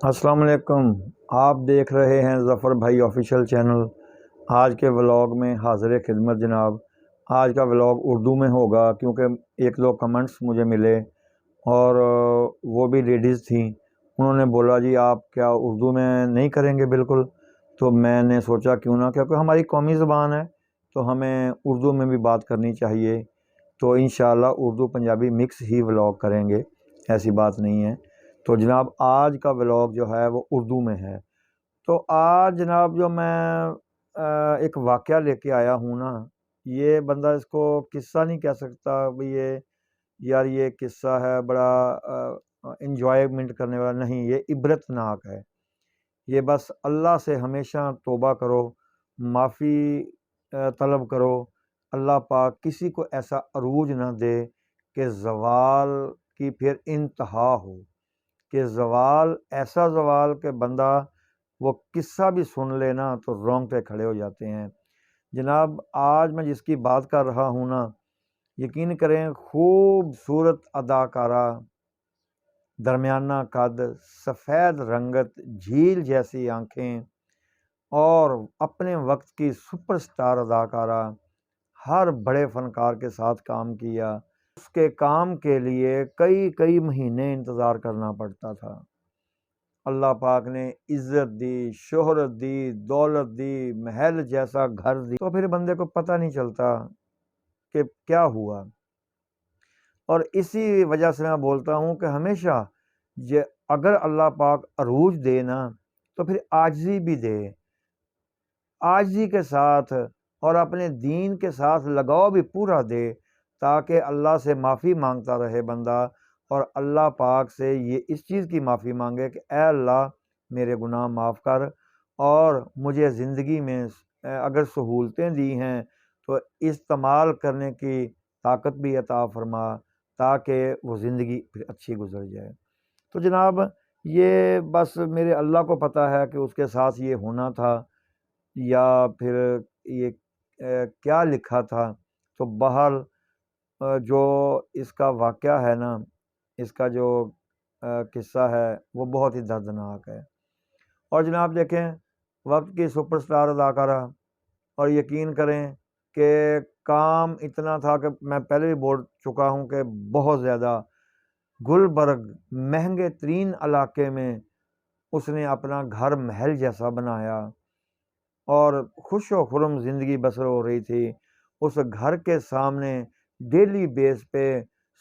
السلام علیکم۔ آپ دیکھ رہے ہیں ظفر بھائی آفیشیل چینل۔ آج کے ولاگ میں حاضر خدمت جناب۔ آج کا ولاگ اردو میں ہوگا کیونکہ ایک دو کمنٹس مجھے ملے اور وہ بھی لیڈیز تھیں۔ انہوں نے بولا جی آپ کیا اردو میں نہیں کریں گے؟ بالکل۔ تو میں نے سوچا کیوں نہ، کیونکہ ہماری قومی زبان ہے تو ہمیں اردو میں بھی بات کرنی چاہیے۔ تو انشاءاللہ اردو پنجابی مکس ہی ولاگ کریں گے، ایسی بات نہیں ہے۔ تو جناب آج کا ولاگ جو ہے وہ اردو میں ہے۔ تو آج جناب جو میں ایک واقعہ لے کے آیا ہوں نا، یہ بندہ اس کو قصہ نہیں کہہ سکتا بھی یہ قصہ ہے بڑا انجوائمنٹ کرنے والا نہیں، یہ عبرت ناک ہے۔ یہ بس اللہ سے ہمیشہ توبہ کرو، معافی طلب کرو۔ اللہ پاک کسی کو ایسا عروج نہ دے کہ زوال کی پھر انتہا ہو، کہ زوال ایسا زوال کہ بندہ وہ قصہ بھی سن لینا تو رونگٹے کھڑے ہو جاتے ہیں۔ جناب آج میں جس کی بات کر رہا ہوں نا، یقین کریں خوبصورت اداکارہ، درمیانہ قد، سفید رنگت، جھیل جیسی آنکھیں اور اپنے وقت کی سپر سٹار اداکارہ، ہر بڑے فنکار کے ساتھ کام کیا۔ اس کے کام کے لیے کئی مہینے انتظار کرنا پڑتا تھا۔ اللہ پاک نے عزت دی، شہرت دی، دولت دی، محل جیسا گھر دی، تو پھر بندے کو پتہ نہیں چلتا کہ کیا ہوا۔ اور اسی وجہ سے میں بولتا ہوں کہ ہمیشہ اگر اللہ پاک عروج دے نا تو پھر عاجزی بھی دے، عاجزی کے ساتھ اور اپنے دین کے ساتھ لگاؤ بھی پورا دے، تاکہ اللہ سے معافی مانگتا رہے بندہ، اور اللہ پاک سے یہ اس چیز کی معافی مانگے کہ اے اللہ میرے گناہ معاف کر، اور مجھے زندگی میں اگر سہولتیں دی ہیں تو استعمال کرنے کی طاقت بھی عطا فرما، تاکہ وہ زندگی پھر اچھی گزر جائے۔ تو جناب یہ بس میرے اللہ کو پتہ ہے کہ اس کے ساتھ یہ ہونا تھا یا پھر یہ کیا لکھا تھا۔ تو بہرحال جو اس کا واقعہ ہے نا، اس کا جو قصہ ہے وہ بہت ہی دردناک ہے۔ اور جناب دیکھیں وقت کی سپر سٹار اداکارہ، اور یقین کریں کہ کام اتنا تھا کہ میں پہلے بھی بول چکا ہوں کہ بہت زیادہ گلبرگ مہنگے ترین علاقے میں اس نے اپنا گھر محل جیسا بنایا اور خوش و خرم زندگی بسر ہو رہی تھی۔ اس گھر کے سامنے ڈیلی بیس پہ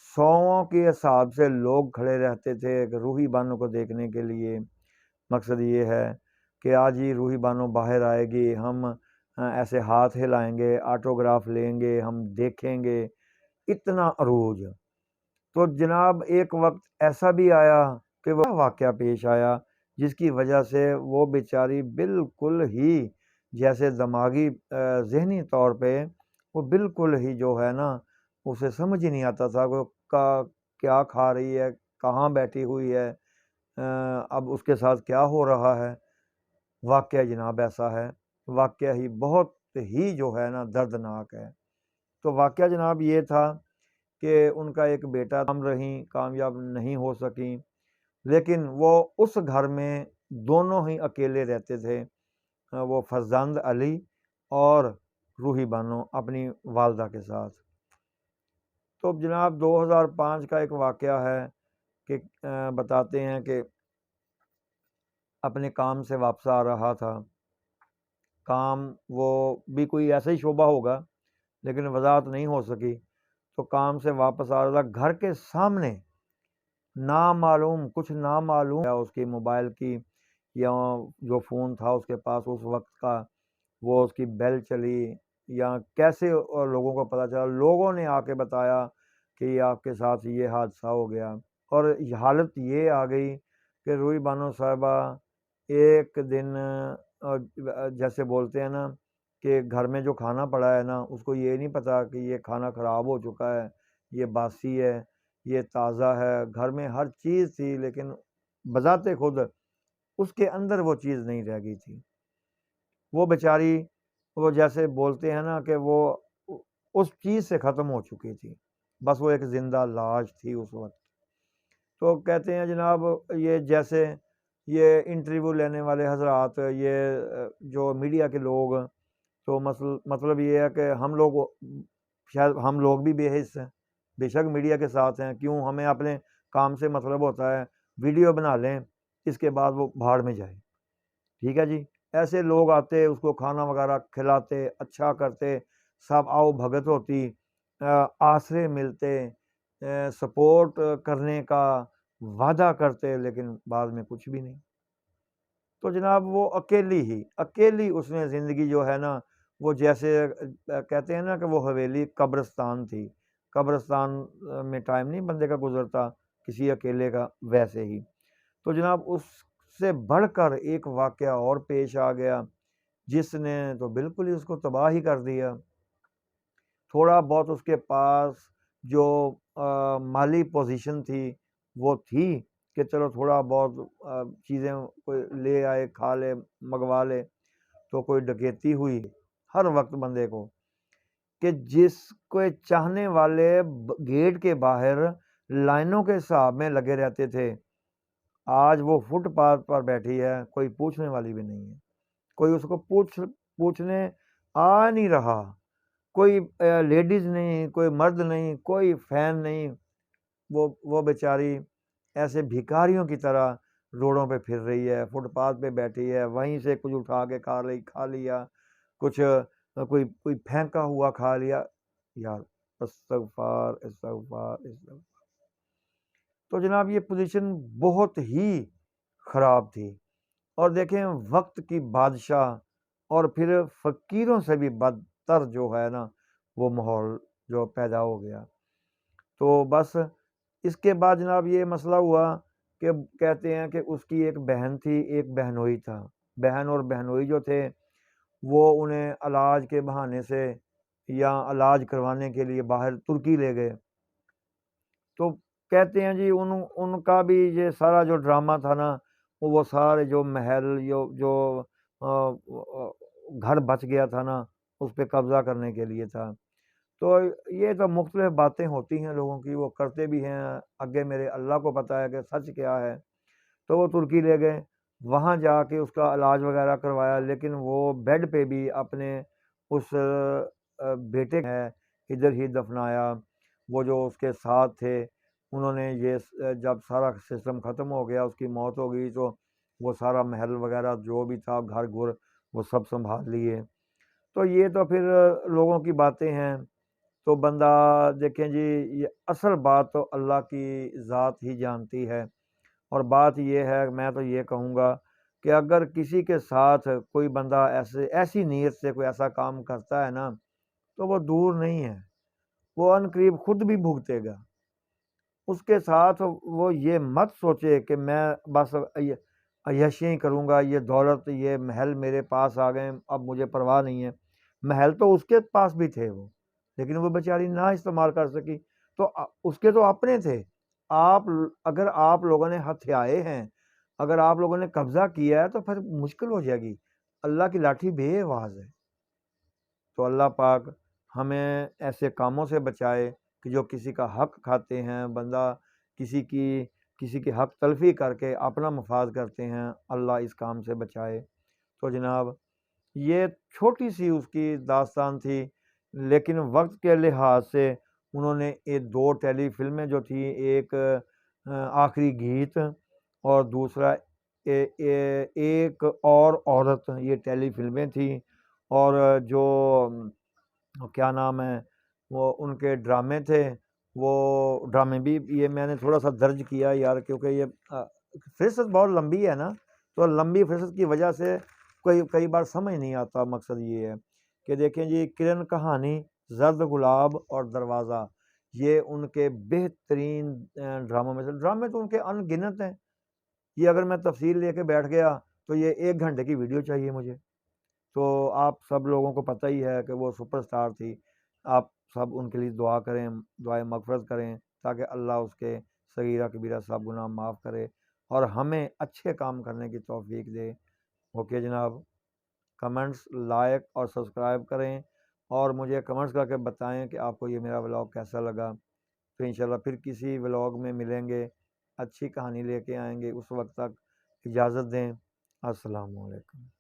100 کے حساب سے لوگ کھڑے رہتے تھے روحی بانو کو دیکھنے کے لیے۔ مقصد یہ ہے کہ آج ہی روحی بانو باہر آئے گی، ہم ایسے ہاتھ ہلائیں گے، آٹوگراف لیں گے، ہم دیکھیں گے، اتنا عروج۔ تو جناب ایک وقت ایسا بھی آیا کہ وہ واقعہ پیش آیا جس کی وجہ سے وہ بیچاری بالکل ہی جیسے دماغی ذہنی طور پہ وہ بالکل ہی جو ہے نا، اسے سمجھ ہی نہیں آتا تھا وہ کیا کھا رہی ہے، کہاں بیٹھی ہوئی ہے، اب اس کے ساتھ کیا ہو رہا ہے۔ واقعہ جناب ایسا ہے، واقعہ ہی بہت ہی جو ہے نا دردناک ہے۔ تو واقعہ جناب یہ تھا کہ ان کا ایک بیٹا رہیں کامیاب نہیں ہو سکیں، لیکن وہ اس گھر میں دونوں ہی اکیلے رہتے تھے، وہ فرزند علی اور روحی بانو اپنی والدہ کے ساتھ۔ تو جناب 2005 کا ایک واقعہ ہے کہ بتاتے ہیں کہ اپنے کام سے واپس آ رہا تھا، کام وہ بھی کوئی ایسا ہی شعبہ ہوگا لیکن وضاحت نہیں ہو سکی، تو کام سے واپس آ رہا تھا، گھر کے سامنے کچھ نامعلوم اس کی موبائل کی یا جو فون تھا اس کے پاس اس وقت کا، وہ اس کی بیل چلی یا کیسے لوگوں کو پتہ چلا، لوگوں نے آ کے بتایا کہ یہ آپ کے ساتھ یہ حادثہ ہو گیا۔ اور حالت یہ آ گئی کہ روحی بانو صاحبہ ایک دن جیسے بولتے ہیں نا کہ گھر میں جو کھانا پڑا ہے نا، اس کو یہ نہیں پتا کہ یہ کھانا خراب ہو چکا ہے، یہ باسی ہے، یہ تازہ ہے۔ گھر میں ہر چیز تھی لیکن بذات خود اس کے اندر وہ چیز نہیں رہ گئی تھی۔ وہ بیچاری وہ جیسے بولتے ہیں نا کہ وہ اس چیز سے ختم ہو چکی تھی، بس وہ ایک زندہ لاش تھی اس وقت۔ تو کہتے ہیں جناب یہ جیسے یہ انٹرویو لینے والے حضرات، یہ جو میڈیا کے لوگ، تو مطلب یہ ہے کہ ہم لوگ شاید ہم لوگ بھی بے حس ہیں، بے شک میڈیا کے ساتھ ہیں، کیوں ہمیں اپنے کام سے مطلب ہوتا ہے، ویڈیو بنا لیں اس کے بعد وہ بھاڑ میں جائے، ٹھیک ہے جی۔ ایسے لوگ آتے اس کو کھانا وغیرہ کھلاتے، اچھا کرتے، سب آؤ بھگت ہوتی، آسرے ملتے، سپورٹ کرنے کا وعدہ کرتے، لیکن بعد میں کچھ بھی نہیں۔ تو جناب وہ اکیلی اس نے زندگی جو ہے نا، وہ جیسے کہتے ہیں نا کہ وہ حویلی قبرستان تھی، قبرستان میں ٹائم نہیں بندے کا گزرتا کسی اکیلے کا، ویسے ہی۔ تو جناب اس سے بڑھ کر ایک واقعہ اور پیش آ گیا جس نے تو بالکل ہی اس کو تباہ ہی کر دیا۔ تھوڑا بہت اس کے پاس جو مالی پوزیشن تھی وہ تھی کہ چلو تھوڑا بہت چیزیں کوئی لے آئے، کھا لے، منگوا لے، تو کوئی ڈکیتی ہوئی ہر وقت بندے کو، کہ جس کو چاہنے والے گیٹ کے باہر لائنوں کے حساب میں لگے رہتے تھے، آج وہ فٹ پاتھ پر بیٹھی ہے، کوئی پوچھنے والی بھی نہیں ہے، کوئی اس کو پوچھنے آ نہیں رہا، کوئی لیڈیز نہیں، کوئی مرد نہیں، کوئی فین نہیں، وہ بیچاری ایسے بھکاریوں کی طرح روڈوں پہ پھر رہی ہے، فٹ پاتھ پہ بیٹھی ہے، وہیں سے کچھ اٹھا کے کھا لیا، کچھ کوئی پھینکا ہوا کھا لیا۔ یار استغفار استغفار استغفار۔ تو جناب یہ پوزیشن بہت ہی خراب تھی، اور دیکھیں وقت کی بادشاہ اور پھر فقیروں سے بھی بدتر جو ہے نا وہ ماحول جو پیدا ہو گیا۔ تو بس اس کے بعد جناب یہ مسئلہ ہوا کہ کہتے ہیں کہ اس کی ایک بہن تھی، ایک بہنوئی تھا، بہن اور بہنوئی جو تھے وہ انہیں علاج کے بہانے سے یا علاج کروانے کے لیے باہر ترکی لے گئے۔ تو کہتے ہیں جی ان کا بھی یہ سارا جو ڈرامہ تھا نا، وہ سارے جو محل جو گھر بچ گیا تھا نا، اس پہ قبضہ کرنے کے لیے تھا۔ تو یہ تو مختلف باتیں ہوتی ہیں لوگوں کی، وہ کرتے بھی ہیں، آگے میرے اللہ کو پتہ ہے کہ سچ کیا ہے۔ تو وہ ترکی لے گئے، وہاں جا کے اس کا علاج وغیرہ کروایا، لیکن وہ بیڈ پہ بھی اپنے اس بیٹے ہے ادھر ہی دفنایا۔ وہ جو اس کے ساتھ تھے انہوں نے یہ جب سارا سسٹم ختم ہو گیا، اس کی موت ہو گئی، تو وہ سارا محل وغیرہ جو بھی تھا، گھر گھر، وہ سب سنبھال لیے۔ تو یہ تو پھر لوگوں کی باتیں ہیں۔ تو بندہ دیکھیں جی، یہ اصل بات تو اللہ کی ذات ہی جانتی ہے، اور بات یہ ہے، میں تو یہ کہوں گا کہ اگر کسی کے ساتھ کوئی بندہ ایسی نیت سے کوئی ایسا کام کرتا ہے نا، تو وہ دور نہیں ہے، وہ ان قریب خود بھی بھگتے گا۔ اس کے ساتھ وہ یہ مت سوچے کہ میں بس عیاشیاں ہی کروں گا، یہ دولت، یہ محل میرے پاس آ گئے، اب مجھے پرواہ نہیں ہے۔ محل تو اس کے پاس بھی تھے وہ، لیکن وہ بیچاری نہ استعمال کر سکی، تو اس کے تو اپنے تھے۔ اگر آپ لوگوں نے ہتھیائے ہیں، اگر آپ لوگوں نے قبضہ کیا ہے، تو پھر مشکل ہو جائے گی، اللہ کی لاٹھی بے آواز ہے۔ تو اللہ پاک ہمیں ایسے کاموں سے بچائے کہ جو کسی کا حق کھاتے ہیں، بندہ کسی کی حق تلفی کر کے اپنا مفاد کرتے ہیں، اللہ اس کام سے بچائے۔ تو جناب یہ چھوٹی سی اس کی داستان تھی، لیکن وقت کے لحاظ سے انہوں نے یہ 2 ٹیلی فلمیں جو تھیں، ایک آخری گیت اور دوسرا ایک اور عورت، یہ ٹیلی فلمیں تھیں، اور جو کیا نام ہے وہ ان کے ڈرامے تھے، وہ ڈرامے بھی یہ میں نے تھوڑا سا درج کیا یار، کیونکہ یہ فہرست بہت لمبی ہے نا، تو لمبی فہرست کی وجہ سے کئی بار سمجھ نہیں آتا۔ مقصد یہ ہے کہ دیکھیں جی، کرن کہانی، زرد گلاب اور دروازہ، یہ ان کے بہترین ڈراموں میں سے، ڈرامے تو ان کے ان گنت ہیں، یہ اگر میں تفصیل لے کے بیٹھ گیا تو یہ 1 گھنٹے کی ویڈیو چاہیے مجھے۔ تو آپ سب لوگوں کو پتہ ہی ہے کہ وہ سپر سٹار تھی، آپ سب ان کے لیے دعا کریں، دعائے مغفرت کریں، تاکہ اللہ اس کے صغیرہ کبیرہ سب گناہ معاف کرے اور ہمیں اچھے کام کرنے کی توفیق دے۔ اوکے جناب، کمنٹس، لائک اور سبسکرائب کریں، اور مجھے کمنٹس کر کے بتائیں کہ آپ کو یہ میرا ولاگ کیسا لگا۔ تو انشاءاللہ پھر کسی ولاگ میں ملیں گے، اچھی کہانی لے کے آئیں گے۔ اس وقت تک اجازت دیں۔ السلام علیکم۔